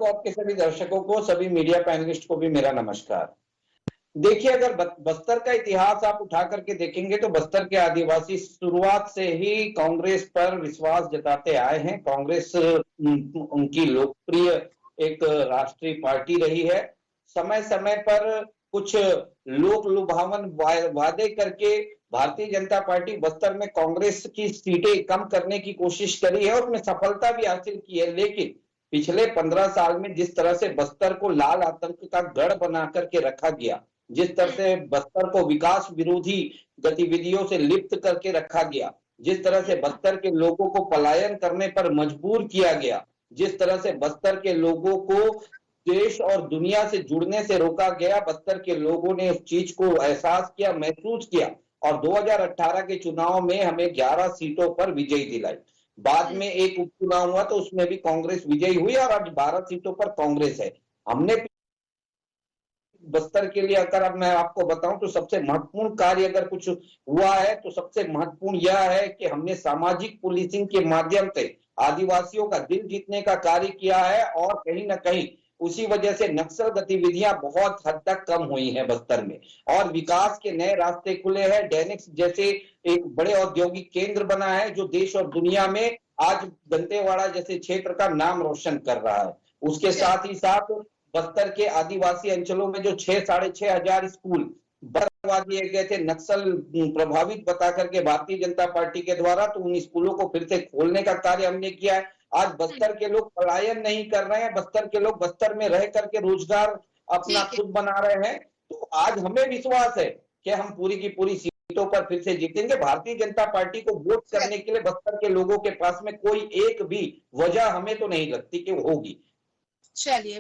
आपको, आपके सभी दर्शकों को, सभी मीडिया पैनलिस्ट को भी मेरा नमस्कार। देखिए, अगर बस्तर का इतिहास आप उठा करके देखेंगे तो बस्तर के आदिवासी शुरुआत से ही कांग्रेस पर विश्वास जताते आए हैं। कांग्रेस उनकी लोकप्रिय एक राष्ट्रीय पार्टी रही है। समय समय पर कुछ लोक लुभावन वादे करके भारतीय जनता पार्टी बस्तर में कांग्रेस की सीटें कम करने की कोशिश करी है और उसमें सफलता भी हासिल की है। लेकिन पिछले 15 साल में जिस तरह से बस्तर को लाल आतंक का गढ़ बना करके रखा गया, जिस तरह से बस्तर को विकास विरोधी गतिविधियों से लिप्त करके रखा गया, जिस तरह से बस्तर के लोगों को पलायन करने पर मजबूर किया गया, जिस तरह से बस्तर के लोगों को देश और दुनिया से जुड़ने से रोका गया, बस्तर के लोगों ने उस चीज को एहसास किया, महसूस किया और 2018 के चुनाव में हमें 11 सीटों पर विजय दिलाई। बाद में एक उपचुनाव हुआ तो उसमें भी कांग्रेस विजयी हुई और आज 12 सीटों पर कांग्रेस है। हमने बस्तर के लिए, अगर अब मैं आपको बताऊं तो सबसे महत्वपूर्ण कार्य अगर कुछ हुआ है तो सबसे महत्वपूर्ण यह है कि हमने सामाजिक पुलिसिंग के माध्यम से आदिवासियों का दिल जीतने का कार्य किया है और कहीं ना कहीं उसी वजह से नक्सल गतिविधियां बहुत हद तक कम हुई हैं बस्तर में और विकास के नए रास्ते खुले हैं। डेनिक्स जैसे एक बड़े औद्योगिक केंद्र बना है जो देश और दुनिया में आज दंतेवाड़ा जैसे क्षेत्र का नाम रोशन कर रहा है। उसके साथ ही साथ बस्तर के आदिवासी अंचलों में जो 6,500 स्कूल बर्बाद दिए गए थे नक्सल प्रभावित बता करके भारतीय जनता पार्टी के द्वारा, तो उन स्कूलों को फिर से खोलने का कार्य हमने किया है। आज बस्तर के लोग पलायन नहीं कर रहे हैं, बस्तर के लोग बस्तर में रह करके रोजगार अपना खुद बना रहे हैं। तो आज हमें विश्वास है कि हम पूरी की पूरी सीटों पर फिर से जीतेंगे। भारतीय जनता पार्टी को वोट करने के लिए बस्तर के लोगों के पास में कोई एक भी वजह हमें तो नहीं लगती कि वो होगी। चलिए।